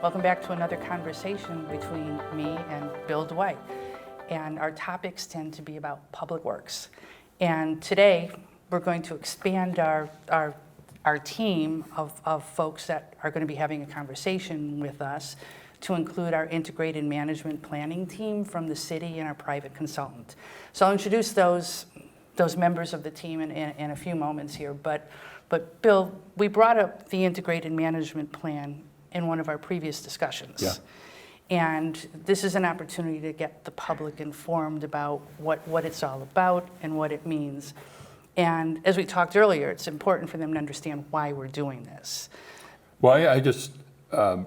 Welcome back to another conversation between me and Bill Dwight. And our topics tend to be about public works. And today, we're going to expand our team of folks that are going to be having a conversation with us to include our integrated management planning team from the city and our private consultant. So I'll introduce those members of the team in a few moments here. But Bill, we brought up the integrated management plan in one of our previous discussions. Yeah. And this is an opportunity to get the public informed about what it's all about and what it means. And as we talked earlier, it's important for them to understand why we're doing this. Well, I just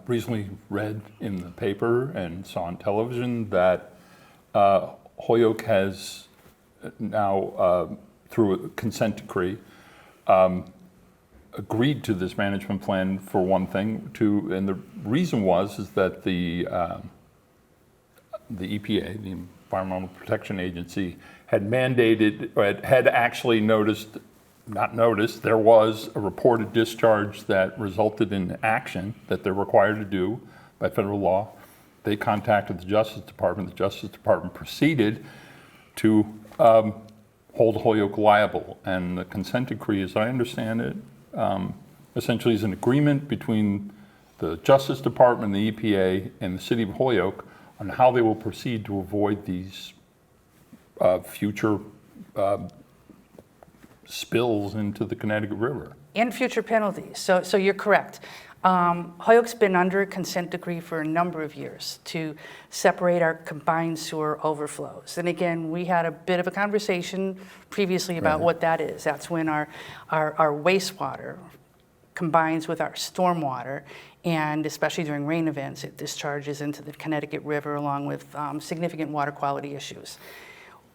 recently read in the paper and saw on television that Holyoke has now, through a consent decree, agreed to this management plan for one thing. And the reason is that the EPA, the Environmental Protection Agency, had mandated, or had actually there was a reported discharge that resulted in action that they're required to do by federal law. They contacted the Justice Department. The Justice Department proceeded to hold Holyoke liable. And the consent decree, as I understand it, essentially is an agreement between the Justice Department, the EPA, and the city of Holyoke on how they will proceed to avoid these future spills into the Connecticut River. And future penalties. So you're correct. Holyoke's been under a consent decree for a number of years to separate our combined sewer overflows. And again, we had a bit of a conversation previously about what that is. That's when our wastewater combines with our stormwater, and especially during rain events, it discharges into the Connecticut River along with significant water quality issues.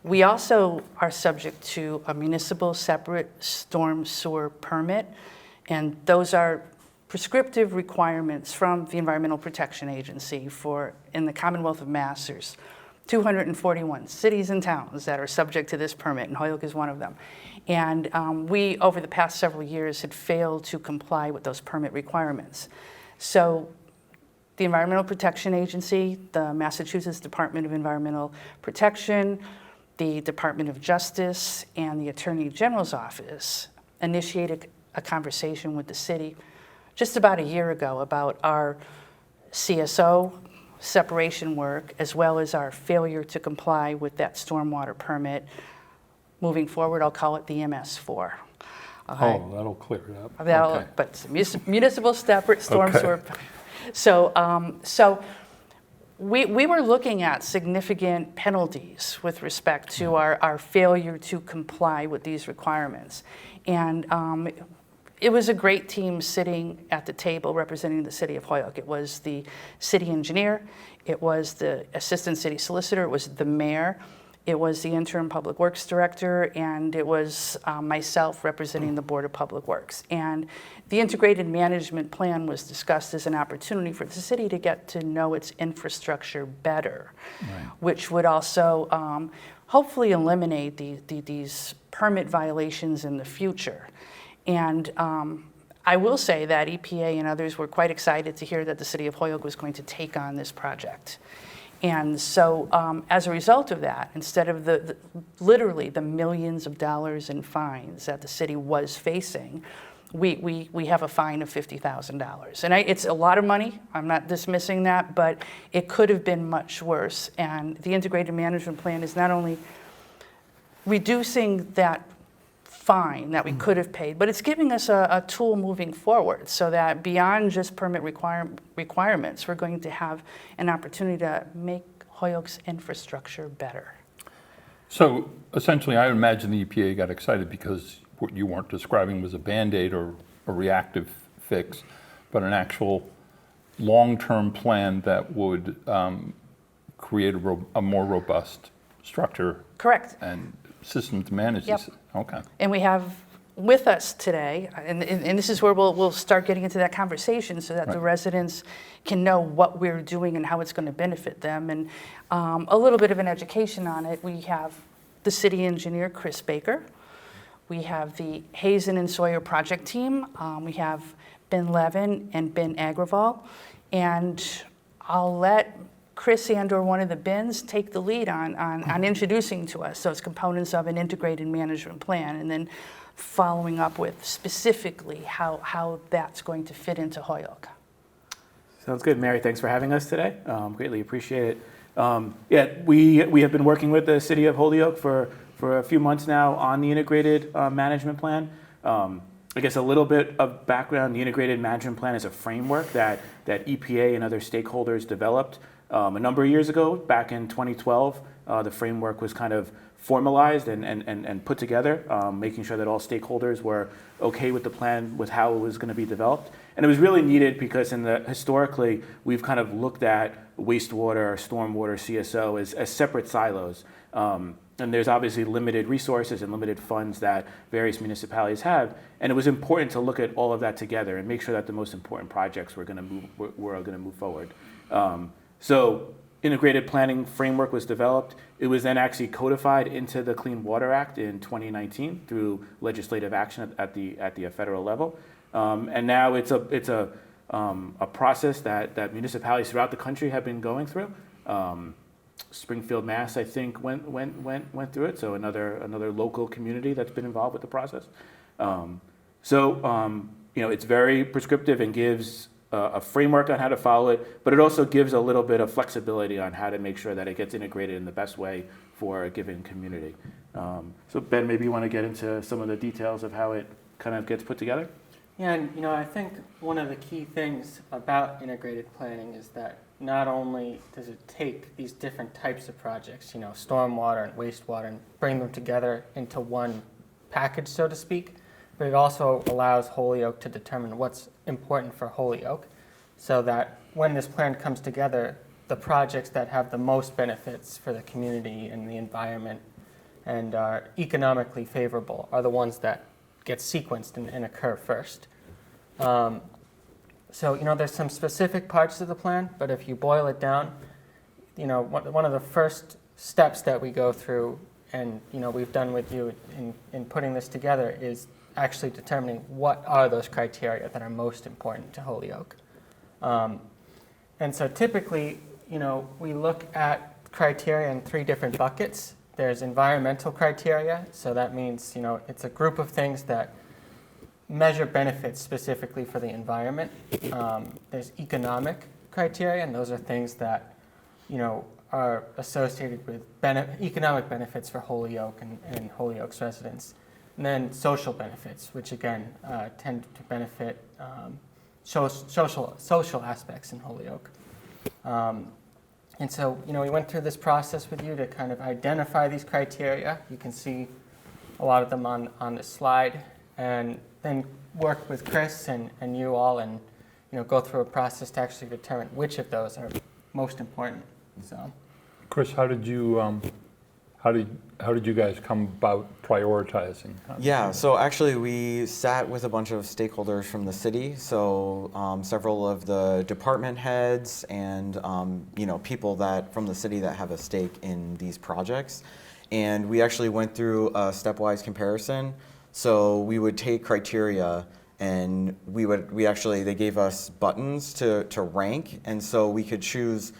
We also are subject to a municipal separate storm sewer permit, and those are prescriptive requirements from the Environmental Protection Agency in the Commonwealth of Mass. There's 241 cities and towns that are subject to this permit, and Holyoke is one of them. And we, over the past several years, had failed to comply with those permit requirements. So the Environmental Protection Agency, the Massachusetts Department of Environmental Protection, the Department of Justice, and the Attorney General's Office initiated a conversation with the city just about a year ago about our CSO separation work, as well as our failure to comply with that stormwater permit. Moving forward, I'll call it the MS4. Oh, that'll clear it up. Okay. But it's municipal separate storm sewer. So we were looking at significant penalties with respect to our failure to comply with these requirements. And it was a great team sitting at the table representing the city of Holyoke. It was the city engineer, it was the assistant city solicitor, it was the mayor, it was the interim public works director, and it was myself representing the Board of Public Works. And the integrated management plan was discussed as an opportunity for the city to get to know its infrastructure better, which would also hopefully eliminate these permit violations in the future. And I will say that EPA and others were quite excited to hear that the city of Holyoke was going to take on this project. And so as a result of that, instead of literally the millions of dollars in fines that the city was facing, we have a fine of $50,000. And it's a lot of money, I'm not dismissing that, but it could have been much worse. And the integrated management plan is not only reducing that fine that we could have paid, but it's giving us a tool moving forward so that beyond just permit requirements, we're going to have an opportunity to make Holyoke's infrastructure better. So essentially, I imagine the EPA got excited because what you weren't describing was a Band-Aid or a reactive fix, but an actual long-term plan that would create a more robust structure. Correct. And system to manage this. Okay. And we have with us today, and this is where we'll start getting into that conversation so that the residents can know what we're doing and how it's going to benefit them. And a little bit of an education on it. We have the city engineer, Chris Baker. We have the Hazen and Sawyer project team. We have Ben Levin and Ben Agrawal. And I'll let Chris and/or one of the bins take the lead on introducing to us those components of an integrated management plan, and then following up with specifically how that's going to fit into Holyoke. Sounds good. Mary, thanks for having us today. Greatly appreciate it. Yeah, we have been working with the city of Holyoke for a few months now on the integrated management plan. I guess a little bit of background, the integrated management plan is a framework that EPA and other stakeholders developed a number of years ago. Back in 2012, the framework was kind of formalized and put together, making sure that all stakeholders were okay with the plan, with how it was going to be developed. And it was really needed because historically, we've kind of looked at wastewater, stormwater, CSO as separate silos. And there's obviously limited resources and limited funds that various municipalities have. And it was important to look at all of that together and make sure that the most important projects were going to move forward. So integrated planning framework was developed. It was then actually codified into the Clean Water Act in 2019 through legislative action at the federal level. And now it's a process that municipalities throughout the country have been going through. Springfield, Mass, I think went through it. So another local community that's been involved with the process. It's very prescriptive and gives a framework on how to follow it, but it also gives a little bit of flexibility on how to make sure that it gets integrated in the best way for a given community. So Ben, maybe you want to get into some of the details of how it kind of gets put together? Yeah, and I think one of the key things about integrated planning is that not only does it take these different types of projects, stormwater and wastewater, and bring them together into one package, so to speak, but it also allows Holyoke to determine what's important for Holyoke, so that when this plan comes together, the projects that have the most benefits for the community and the environment and are economically favorable are the ones that get sequenced and occur first. So there's some specific parts of the plan, but if you boil it down, one of the first steps that we go through, and we've done with you in putting this together, is actually determining what are those criteria that are most important to Holyoke. And so typically, we look at criteria in 3 different buckets. There's environmental criteria, so that means it's a group of things that measure benefits specifically for the environment. There's economic criteria, and those are things that are associated with economic benefits for Holyoke and Holyoke's residents. And then social benefits, which again tend to benefit social aspects in Holyoke. And so, we went through this process with you to kind of identify these criteria. You can see a lot of them on this slide, and then work with Chris and you all, and go through a process to actually determine which of those are most important. So, Chris, how did you guys come about prioritizing? Yeah, so actually we sat with a bunch of stakeholders from the city, so several of the department heads and people from the city that have a stake in these projects. And we actually went through a stepwise comparison. So we would take criteria and they gave us buttons to rank, and so we could choose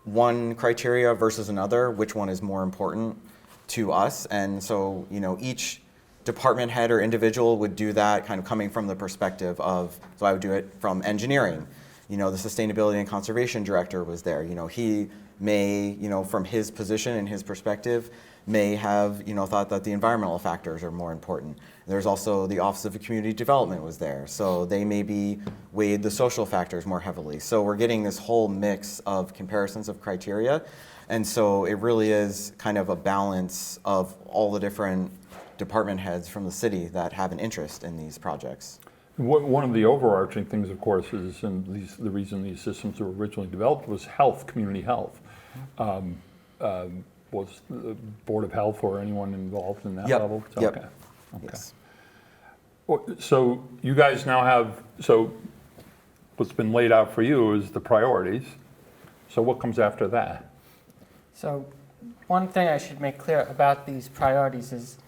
one criteria versus another, which one is more important to us. And so, each department head or individual would do that kind of coming from the perspective of, so I would do it from engineering. The sustainability and conservation director was there. He may, from his position and his perspective, may have, thought that the environmental factors are more important. There's also the Office of Community Development was there, so they maybe weighed the social factors more heavily. So we're getting this whole mix of comparisons of criteria, and so it really is kind of a balance of all the different department heads from the city that have an interest in these projects. One of the overarching things, of course, is, and the reason these systems were originally developed was health, community health. Was the Board of Health or anyone involved in that level? Yep. Okay. Yes. So you guys now have, so what's been laid out for you is the priorities. So what comes after that? So one thing I should make clear about these priorities is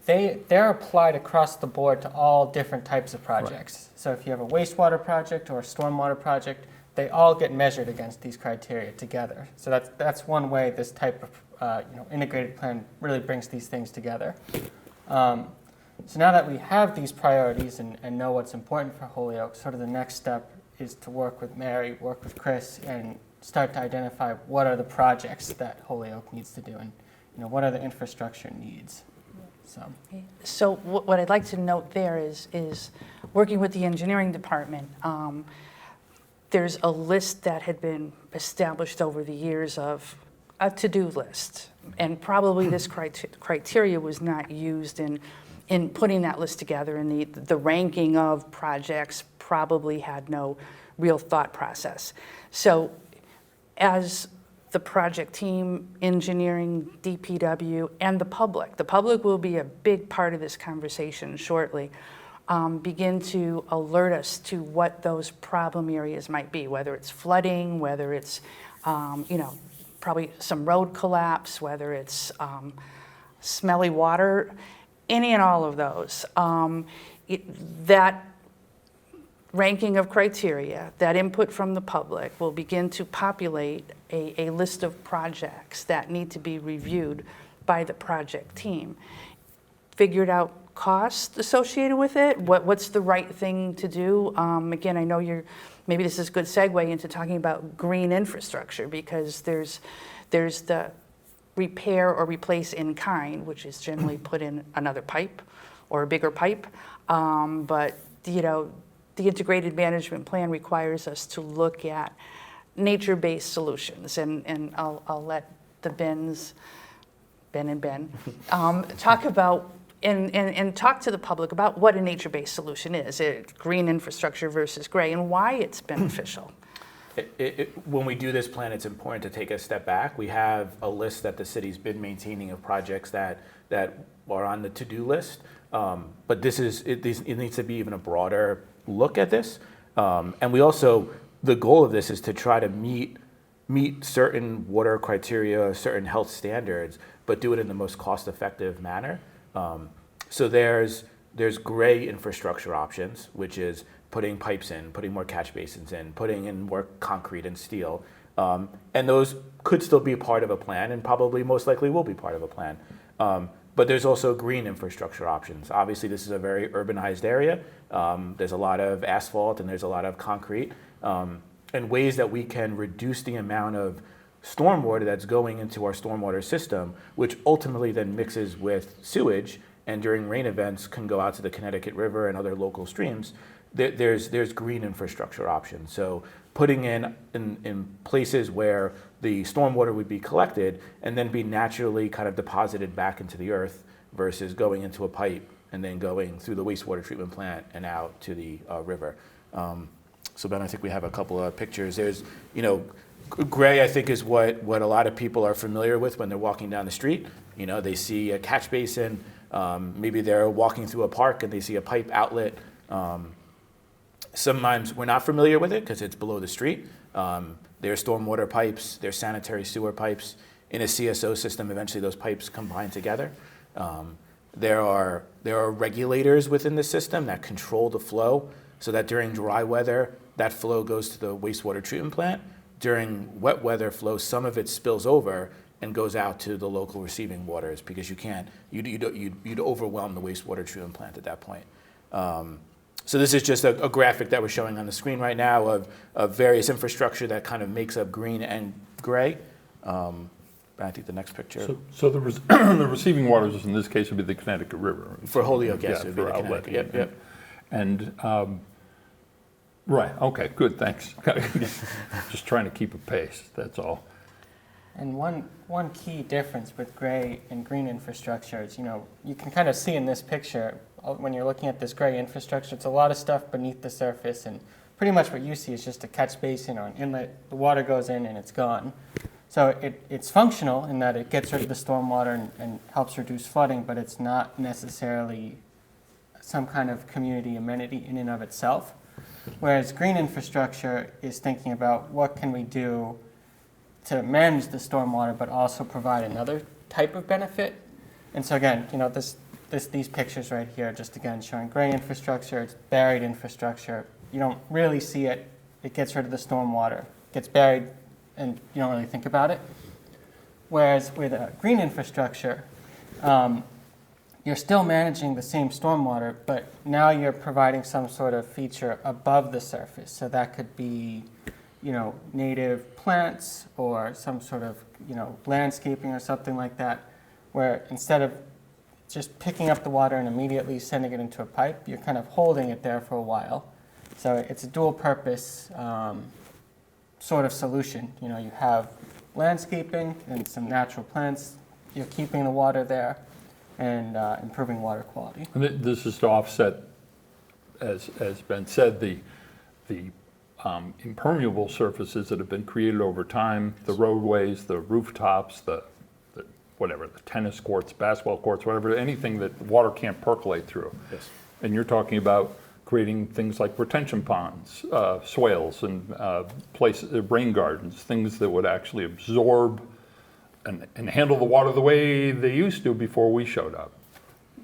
they're applied across the board to all different types of projects. Right. So if you have a wastewater project or a stormwater project, they all get measured against these criteria together. So that's one way this type of integrated plan really brings these things together. So now that we have these priorities and know what's important for Holyoke, sort of the next step is to work with Mary, work with Chris, and start to identify what are the projects that Holyoke needs to do, and what are the infrastructure needs. So what I'd like to note there is working with the engineering department, there's a list that had been established over the years of a to-do list. And probably this criteria was not used in putting that list together, and the ranking of projects probably had no real thought process. So as the project team, engineering, DPW, and the public will be a big part of this conversation shortly, begin to alert us to what those problem areas might be, whether it's flooding, whether it's, probably some road collapse, whether it's smelly water, any and all of those. That ranking of criteria, that input from the public will begin to populate a list of projects that need to be reviewed by the project team. Figured out cost associated with it, what's the right thing to do. Again, I know maybe this is a good segue into talking about green infrastructure, because there's the repair or replace in kind, which is generally put in another pipe or a bigger pipe. But the integrated management plan requires us to look at nature-based solutions, and I'll let the Ben and Ben talk about and talk to the public about what a nature-based solution is, green infrastructure versus gray, and why it's beneficial. When we do this plan, it's important to take a step back. We have a list that the city's been maintaining of projects that are on the to-do list, but it needs to be even a broader look at this. And we also, the goal of this is to try to meet certain water criteria, certain health standards, but do it in the most cost-effective manner. So there's gray infrastructure options, which is putting pipes in, putting more catch basins in, putting in more concrete and steel. And those could still be part of a plan, and probably most likely will be part of a plan. But there's also green infrastructure options. Obviously, this is a very urbanized area. There's a lot of asphalt and there's a lot of concrete. And ways that we can reduce the amount of stormwater that's going into our stormwater system, which ultimately then mixes with sewage and during rain events can go out to the Connecticut River and other local streams. There's green infrastructure options. So putting in places where the stormwater would be collected and then be naturally kind of deposited back into the earth versus going into a pipe and then going through the wastewater treatment plant and out to the river. So Ben, I think we have a couple of pictures. There's, gray I think is what a lot of people are familiar with when they're walking down the street. They see a catch basin, maybe they're walking through a park and they see a pipe outlet. Sometimes we're not familiar with it because it's below the street. There's stormwater pipes, there's sanitary sewer pipes. In a CSO system, eventually those pipes combine together. There are regulators within the system that control the flow so that during dry weather, that flow goes to the wastewater treatment plant. During wet weather flow, some of it spills over and goes out to the local receiving waters because you'd overwhelm the wastewater treatment plant at that point. So this is just a graphic that we're showing on the screen right now of various infrastructure that kind of makes up green and gray. I think the next picture. So the receiving waters in this case would be the Connecticut River. For Holyoke, yes, yeah, it would be the outlet. Connecticut. Yep. And right, okay, good, thanks. Just trying to keep a pace, that's all. And one key difference with gray and green infrastructure is, you can kind of see in this picture, when you're looking at this gray infrastructure, it's a lot of stuff beneath the surface, and pretty much what you see is just a catch basin or an inlet. The water goes in and it's gone. So it's functional in that it gets rid of the stormwater and helps reduce flooding, but it's not necessarily some kind of community amenity in and of itself. Whereas green infrastructure is thinking about what can we do to manage the stormwater, but also provide another type of benefit. And so again, these pictures right here, just again showing gray infrastructure, it's buried infrastructure. You don't really see it it gets rid of the storm water, gets buried, and you don't really think about it. Whereas with green infrastructure, you're still managing the same stormwater, but now you're providing some sort of feature above the surface. So that could be, native plants or some sort of, landscaping or something like that, where instead of just picking up the water and immediately sending it into a pipe, you're kind of holding it there for a while. So it's a dual purpose sort of solution. You have landscaping and some natural plants, you're keeping the water there, and improving water quality. And this is to offset, as has been said, the impermeable surfaces that have been created over time, the roadways, the rooftops, the tennis courts, basketball courts, whatever, anything that water can't percolate through. Yes. And you're talking about creating things like retention ponds, swales, and rain gardens, things that would actually absorb and handle the water the way they used to before we showed up.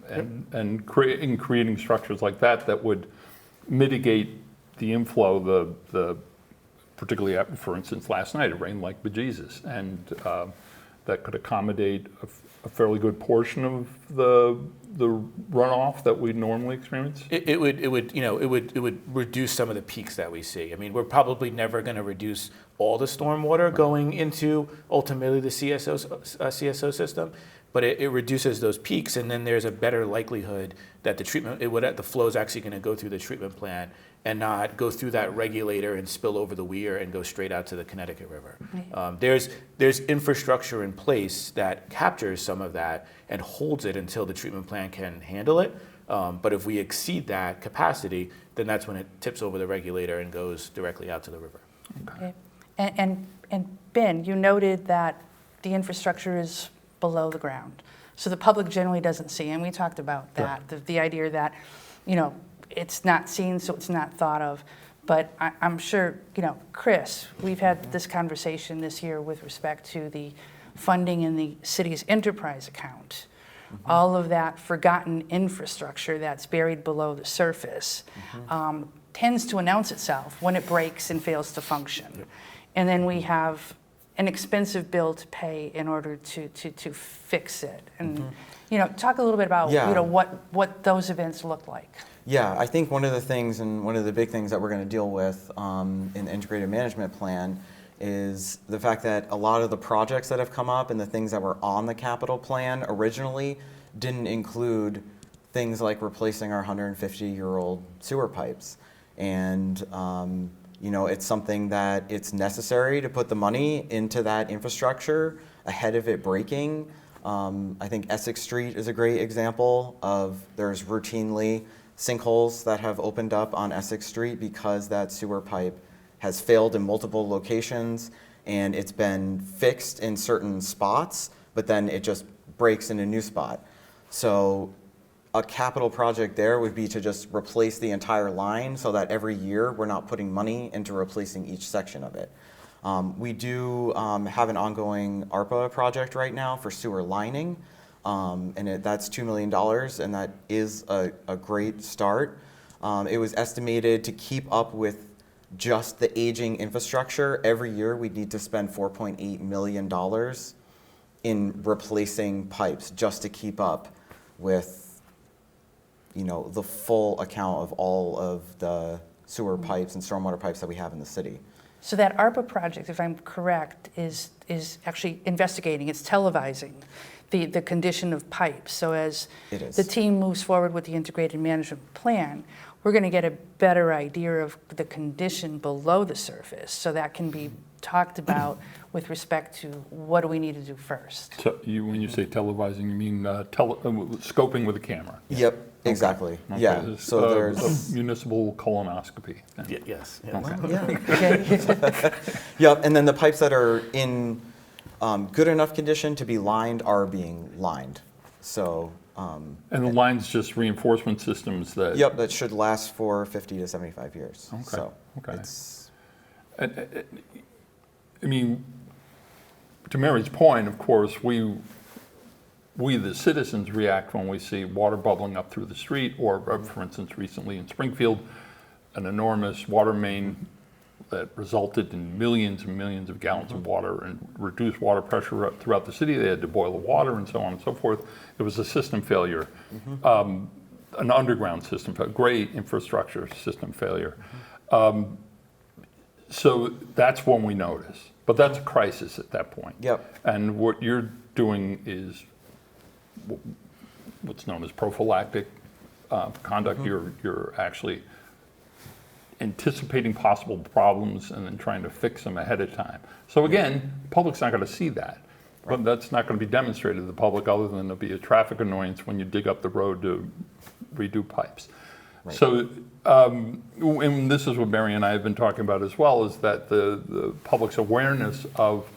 And creating structures like that would mitigate the inflow, particularly, for instance, last night it rained like bejesus, and that could accommodate a fairly good portion of the runoff that we normally experience. It would reduce some of the peaks that we see. I mean, we're probably never going to reduce all the stormwater going into ultimately the CSO system, but it reduces those peaks, and then there's a better likelihood that the flow is actually going to go through the treatment plant and not go through that regulator and spill over the weir and go straight out to the Connecticut River. Right. There's infrastructure in place that captures some of that and holds it until the treatment plant can handle it. But if we exceed that capacity, then that's when it tips over the regulator and goes directly out to the river. Okay. And Ben, you noted that the infrastructure is below the ground. So the public generally doesn't see, and we talked about that, the idea that, it's not seen, so it's not thought of. But I'm sure, Chris, we've had this conversation this year with respect to the funding in the city's enterprise account. Mm-hmm. All of that forgotten infrastructure that's buried below the surface tends to announce itself when it breaks and fails to function. Yep. And then we have an expensive bill to pay in order to fix it. And, talk a little bit about, what those events look like. Yeah, I think one of the things, and one of the big things that we're going to deal with in the integrated management plan is the fact that a lot of the projects that have come up and the things that were on the capital plan originally didn't include things like replacing our 150-year-old sewer pipes. And it's something that it's necessary to put the money into that infrastructure ahead of it breaking. I think Essex Street is a great example of there's routinely sinkholes that have opened up on Essex Street because that sewer pipe has failed in multiple locations, and it's been fixed in certain spots, but then it just breaks in a new spot. So a capital project there would be to just replace the entire line so that every year we're not putting money into replacing each section of it. We do have an ongoing ARPA project right now for sewer lining. That's $2 million, and that is a great start. It was estimated to keep up with just the aging infrastructure. Every year we'd need to spend $4.8 million in replacing pipes just to keep up with the full account of all of the sewer pipes and stormwater pipes that we have in the city. So that ARPA project, if I'm correct, is actually investigating, it's televising the condition of pipes. So as the team moves forward with the integrated management plan, we're going to get a better idea of the condition below the surface. So that can be talked about with respect to what do we need to do first. So when you say televising, you mean scoping with a camera? Yep, exactly. Okay. Yeah. So there's a municipal colonoscopy. Yes. Yep. And then the pipes that are in good enough condition to be lined are being lined. So. And the line's just reinforcement systems that. Yep, that should last for 50 to 75 years. Okay. So okay. It's. I mean, to Mary's point, of course, we the citizens react when we see water bubbling up through the street, or for instance, recently in Springfield, an enormous water main that resulted in millions and millions of gallons of water and reduced water pressure throughout the city. They had to boil the water and so on and so forth. It was a system failure, an underground system, a great infrastructure system failure. So that's when we notice. But that's a crisis at that point. Yep. And what you're doing is what's known as prophylactic conduct. You're actually anticipating possible problems and then trying to fix them ahead of time. So again, the public's not going to see that. But that's not going to be demonstrated to the public other than there'll be a traffic annoyance when you dig up the road to redo pipes. Right. So, and this is what Mary and I have been talking about as well, is that the public's awareness of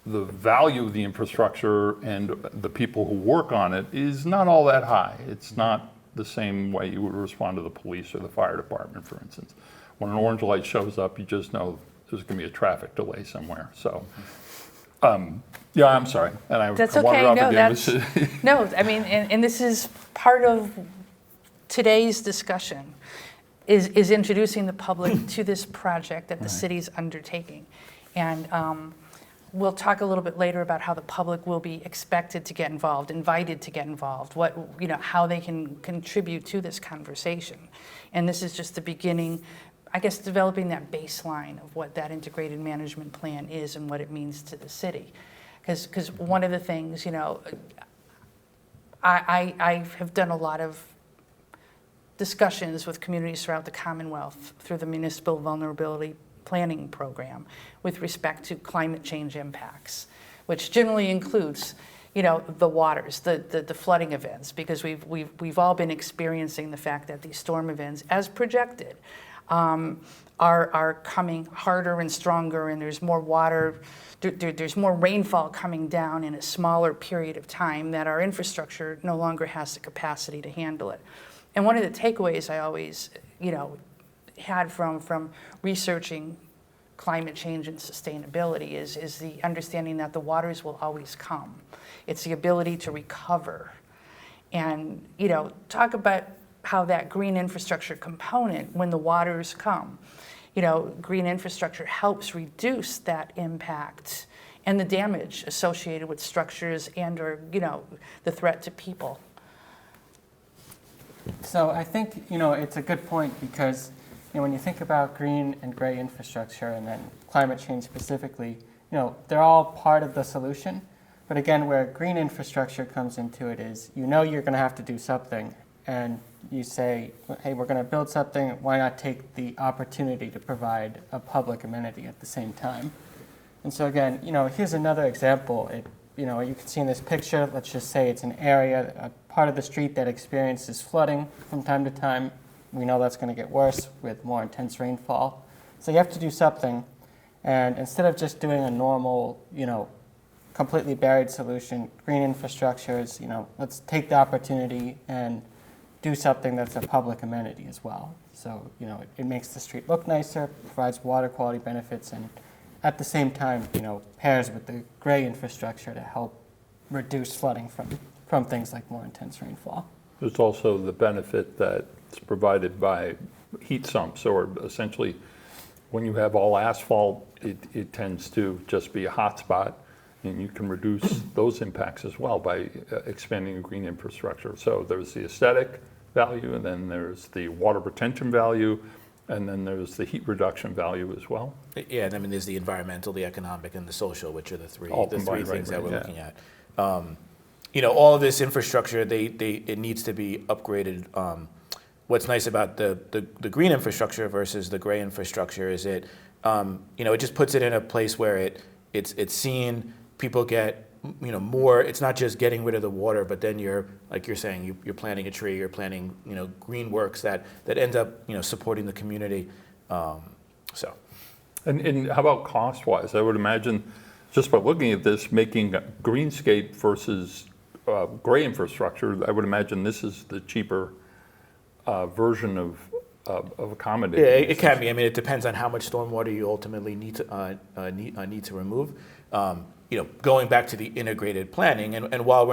the value of the infrastructure and the people who work on it is not all that high. It's not the same way you would respond to the police or the fire department, for instance. When an orange light shows up, you just know there's going to be a traffic delay somewhere. So, yeah, I'm sorry. And That's I wandered okay. off No, again. no, I mean, and this is part of today's discussion, is introducing the public to this project that the city's undertaking. And we'll talk a little bit later about how the public will be expected to get involved, invited to get involved, how they can contribute to this conversation. And this is just the beginning, I guess, developing that baseline of what that integrated management plan is and what it means to the city. Because one of the things, I have done a lot of discussions with communities throughout the Commonwealth through the Municipal Vulnerability Planning Program with respect to climate change impacts, which generally includes, the waters, the flooding events, because we've all been experiencing the fact that these storm events, as projected, are coming harder and stronger, and there's more water, there's more rainfall coming down in a smaller period of time, that our infrastructure no longer has the capacity to handle it. And one of the takeaways I always, had from researching climate change and sustainability is the understanding that the waters will always come. It's the ability to recover. And, talk about how that green infrastructure component, when the waters come, green infrastructure helps reduce that impact and the damage associated with structures and or, the threat to people. So I think, it's a good point because, when you think about green and gray infrastructure and then climate change specifically, they're all part of the solution. But again, where green infrastructure comes into it is, you're going to have to do something. And you say, hey, we're going to build something. Why not take the opportunity to provide a public amenity at the same time? And so again, here's another example. You can see in this picture, let's just say it's an area, a part of the street that experiences flooding from time to time. We know that's going to get worse with more intense rainfall. So you have to do something. And instead of just doing a normal, completely buried solution, green infrastructure is, let's take the opportunity and do something that's a public amenity as well. So, it makes the street look nicer, provides water quality benefits, and at the same time, pairs with the gray infrastructure to help reduce flooding from things like more intense rainfall. There's also the benefit that's provided by heat sumps, or essentially when you have all asphalt, it tends to just be a hot spot, and you can reduce those impacts as well by expanding a green infrastructure. So there's the aesthetic value, and then there's the water retention value, and then there's the heat reduction value as well. Yeah, and I mean, there's the environmental, the economic, and the social, which are the three Combined, things that we're yeah. looking at. All of this infrastructure, it needs to be upgraded. What's nice about the green infrastructure versus the gray infrastructure is it just puts it in a place where it's seen. People get more. It's not just getting rid of the water, but then you're saying you're planting a tree, you're planting green works that end up supporting the community. So. And how about cost-wise? I would imagine, just by looking at this, making greenscape versus gray infrastructure, I would imagine this is the cheaper version of accommodating. Yeah, it can be. I mean, it depends on how much stormwater you ultimately need to remove. Going back to the integrated planning, and while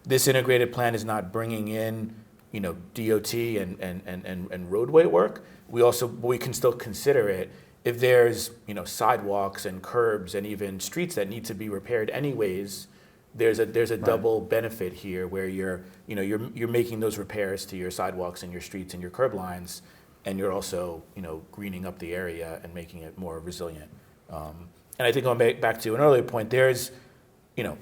this integrated plan is not bringing in, DOT and roadway work, we can still consider it if there's, sidewalks and curbs and even streets that need to be repaired anyways, there's a double benefit here where you're making those repairs to your sidewalks and your streets and your curb lines, and you're also, greening up the area and making it more resilient. And I think going back to an earlier point, there's,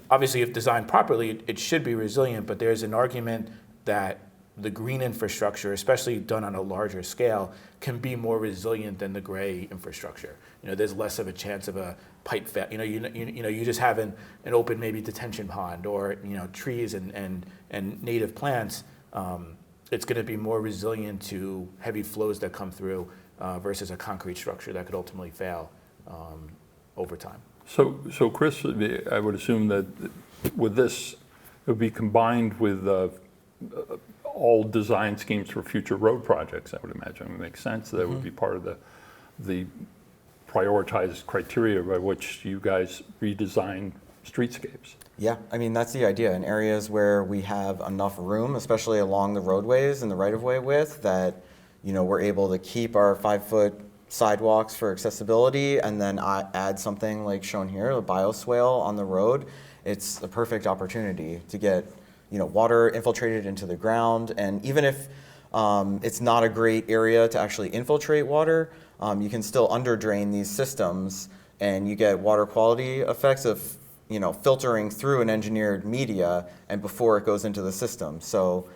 obviously if designed properly, it should be resilient, but there's an argument that the green infrastructure, especially done on a larger scale, can be more resilient than the gray infrastructure. There's less of a chance of a pipe fail. You just have an open maybe detention pond or trees and native plants. It's going to be more resilient to heavy flows that come through versus a concrete structure that could ultimately fail over time. So Chris, I would assume that with this, it would be combined with all design schemes for future road projects, I would imagine. It makes sense. That would be part of the prioritized criteria by which you guys redesign streetscapes. Yeah, I mean, that's the idea. In areas where we have enough room, especially along the roadways and the right-of-way width, that, we're able to keep our 5-foot sidewalks for accessibility and then add something like shown here, a bioswale on the road. It's a perfect opportunity to get water infiltrated into the ground. And even if it's not a great area to actually infiltrate water, you can still underdrain these systems and you get water quality effects of filtering through an engineered media and before it goes into the system. So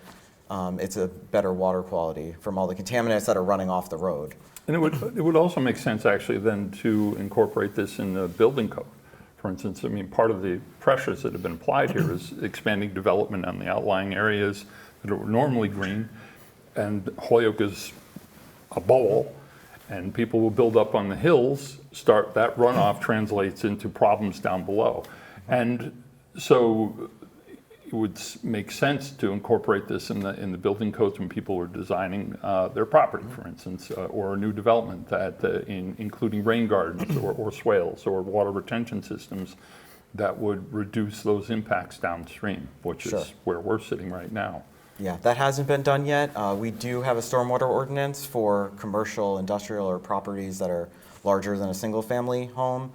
it's a better water quality from all the contaminants that are running off the road. And it would also make sense actually then to incorporate this in the building code. For instance, I mean, part of the pressures that have been applied here is expanding development on the outlying areas that are normally green, and Holyoke is a bowl, and people will build up on the hills, that runoff translates into problems down below. And so it would make sense to incorporate this in the building codes when people are designing their property, for instance, or a new development including rain gardens or swales or water retention systems that would reduce those impacts downstream, which is where we're sitting right now. Yeah, that hasn't been done yet. We do have a stormwater ordinance for commercial, industrial, or properties that are larger than a single-family home.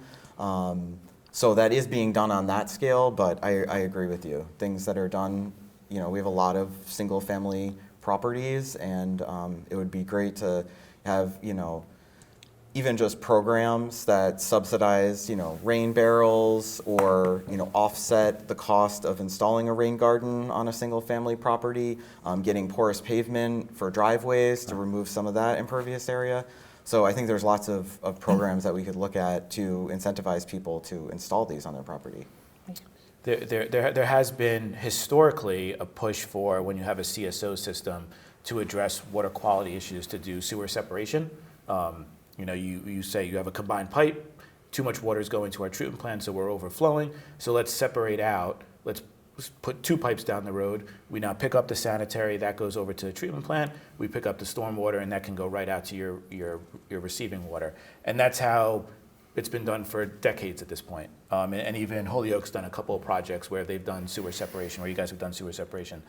So that is being done on that scale, but I agree with you. Things that are done, we have a lot of single-family properties, and it would be great to have, even just programs that subsidize, rain barrels or, offset the cost of installing a rain garden on a single-family property, getting porous pavement for driveways to remove some of that impervious area. So I think there's lots of programs that we could look at to incentivize people to install these on their property. There has been historically a push for, when you have a CSO system, to address water quality issues, to do sewer separation. You say you have a combined pipe, too much water is going to our treatment plant, so we're overflowing. So let's separate out. Let's put 2 pipes down the road. We now pick up the sanitary, that goes over to the treatment plant. We pick up the stormwater, and that can go right out to your receiving water. And that's how it's been done for decades at this point. And even Holyoke's done a couple of projects where they've done sewer separation, where you guys have done sewer separation.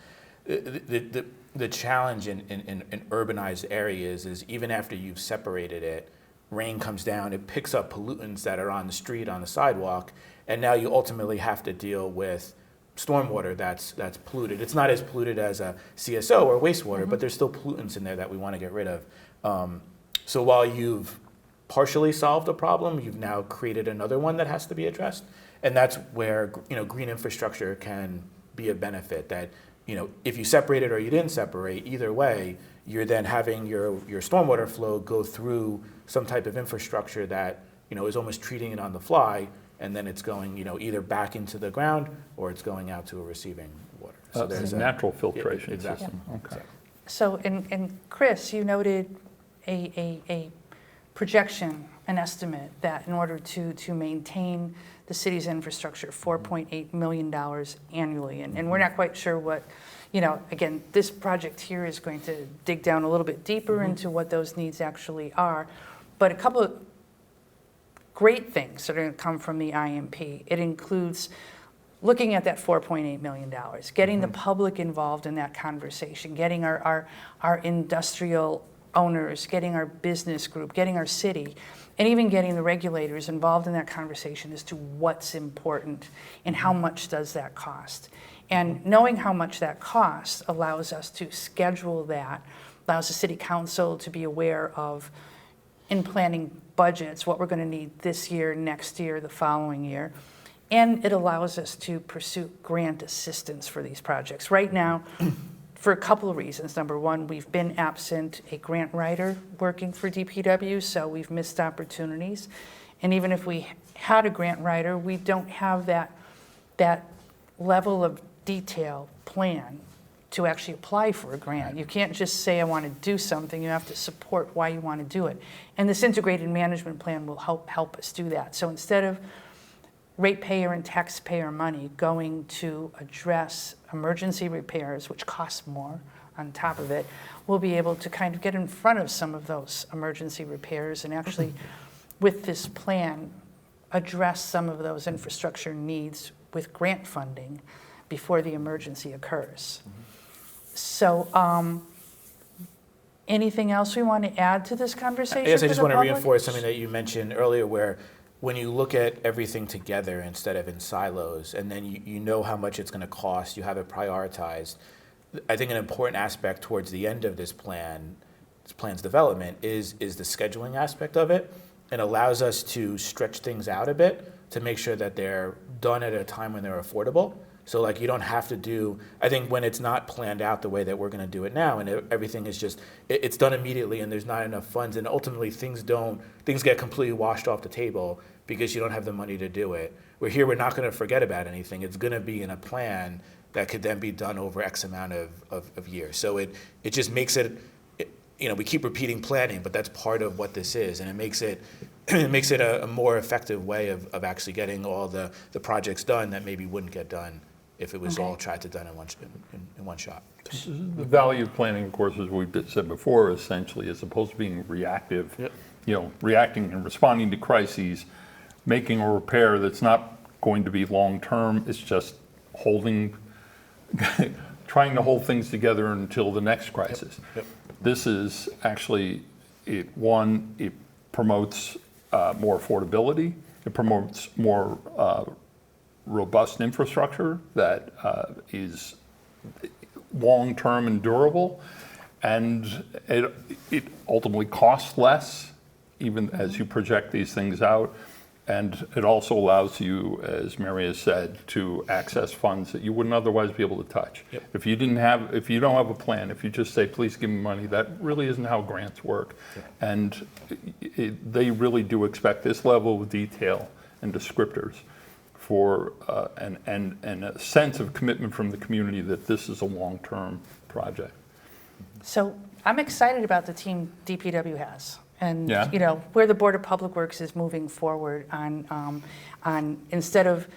The challenge in urbanized areas is even after you've separated it, rain comes down, it picks up pollutants that are on the street, on the sidewalk, and now you ultimately have to deal with stormwater that's polluted. It's not as polluted as a CSO or wastewater, but there's still pollutants in there that we want to get rid of. So while you've partially solved a problem, you've now created another one that has to be addressed, and that's where green infrastructure can be a benefit. That if you separate it or you didn't separate, either way, you're then having your stormwater flow go through some type of infrastructure that is almost treating it on the fly, and then it's going either back into the ground or it's going out to a receiving water. So there's a natural filtration exactly. system. Okay. So, and Chris, you noted a projection, an estimate that in order to maintain the city's infrastructure, $4.8 million annually. And we're not quite sure what, again, this project here is going to dig down a little bit deeper into what those needs actually are. But a couple of great things that are going to come from the IMP. It includes looking at that $4.8 million, getting the public involved in that conversation, getting our industrial owners, getting our business group, getting our city, and even getting the regulators involved in that conversation as to what's important and how much does that cost. And knowing how much that costs allows us to schedule that, allows the city council to be aware of, in planning budgets, what we're going to need this year, next year, the following year. And it allows us to pursue grant assistance for these projects. Right now, for a couple of reasons. Number one, we've been absent a grant writer working for DPW, so we've missed opportunities. And even if we had a grant writer, we don't have that level of detail plan to actually apply for a grant. You can't just say, I want to do something. You have to support why you want to do it. And this integrated management plan will help us do that. So instead of ratepayer and taxpayer money going to address emergency repairs, which cost more on top of it, we'll be able to kind of get in front of some of those emergency repairs and actually, with this plan, address some of those infrastructure needs with grant funding before the emergency occurs. So anything else we want to add to this conversation? I guess I for just the want to public? reinforce something that you mentioned earlier, where when you look at everything together instead of in silos, and then you know how much it's going to cost, you have it prioritized. I think an important aspect towards the end of this plan's development is the scheduling aspect of it, and allows us to stretch things out a bit to make sure that they're done at a time when they're affordable. So like you don't have to do, I think when it's not planned out the way that we're going to do it now, and everything is just, it's done immediately and there's not enough funds, and ultimately things get completely washed off the table because you don't have the money to do it. We're not going to forget about anything. It's going to be in a plan that could then be done over X amount of years. So it just makes it, we keep repeating planning, but that's part of what this is, and it makes it a more effective way of actually getting all the projects done that maybe wouldn't get done if it was all tried to done in one shot. The value of planning, of course, as we've said before, essentially, as opposed to being reactive, reacting and responding to crises, making a repair that's not going to be long-term, it's just trying to hold things together until the next crisis. Yep. This is actually, it promotes more affordability, it promotes more robust infrastructure that is long-term and durable, and it ultimately costs less, even as you project these things out. And it also allows you, as Mary has said, to access funds that you wouldn't otherwise be able to touch. Yep. If you don't have a plan, if you just say, please give me money, that really isn't how grants work. Yep. And they really do expect this level of detail and descriptors for and a sense of commitment from the community that this is a long-term project. So I'm excited about the team DPW has. And Yeah. Where the Board of Public Works is moving forward on instead of,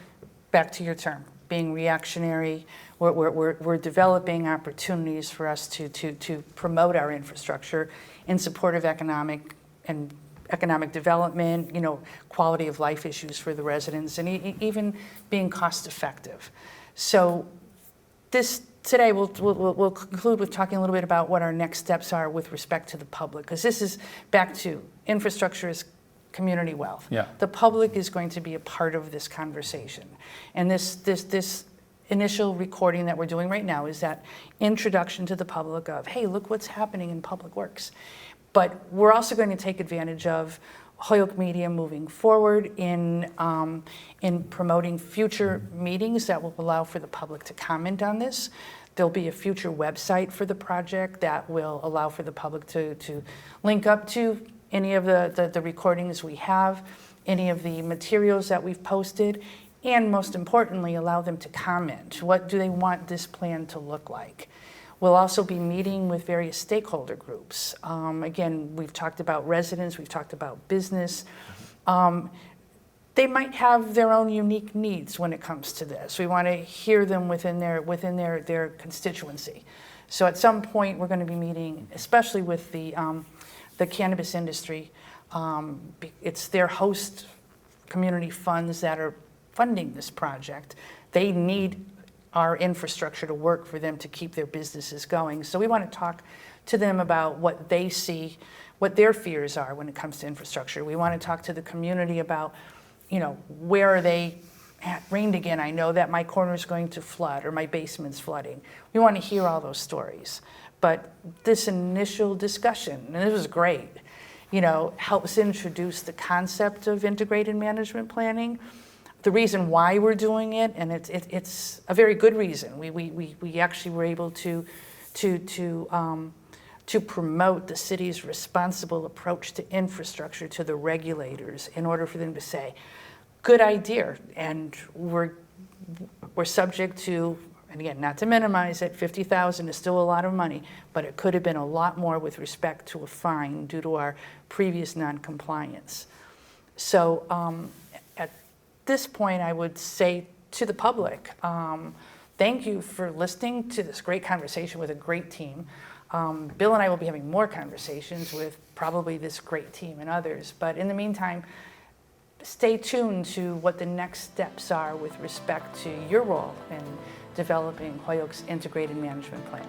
back to your term, being reactionary, we're developing opportunities for us to promote our infrastructure in support of economic development, quality of life issues for the residents, and even being cost effective. So today we'll conclude with talking a little bit about what our next steps are with respect to the public, because this is back to infrastructure is community wealth. Yeah. The public is going to be a part of this conversation. And this initial recording that we're doing right now is that introduction to the public of, hey, look what's happening in public works. But we're also going to take advantage of Holyoke Media moving forward in promoting future meetings that will allow for the public to comment on this. There'll be a future website for the project that will allow for the public to link up to any of the recordings we have, any of the materials that we've posted, and most importantly, allow them to comment. What do they want this plan to look like? We'll also be meeting with various stakeholder groups. Again, we've talked about residents, we've talked about business. They might have their own unique needs when it comes to this. We want to hear them within their constituency. So at some point, we're going to be meeting, especially with the cannabis industry. It's their host community funds that are funding this project. They need our infrastructure to work for them to keep their businesses going. So we want to talk to them about what they see, what their fears are when it comes to infrastructure. We want to talk to the community about, where are they at? Rained again, I know that my corner is going to flood or my basement's flooding. We want to hear all those stories. But this initial discussion, and it was great, helps introduce the concept of integrated management planning, the reason why we're doing it, and it's a very good reason. We actually were able to promote the city's responsible approach to infrastructure to the regulators in order for them to say, good idea, and we're subject to, and again, not to minimize it, $50,000 is still a lot of money, but it could have been a lot more with respect to a fine due to our previous non-compliance. So at this point, I would say to the public, thank you for listening to this great conversation with a great team. Bill and I will be having more conversations with probably this great team and others, but in the meantime, stay tuned to what the next steps are with respect to your role in developing Holyoke's integrated management plan.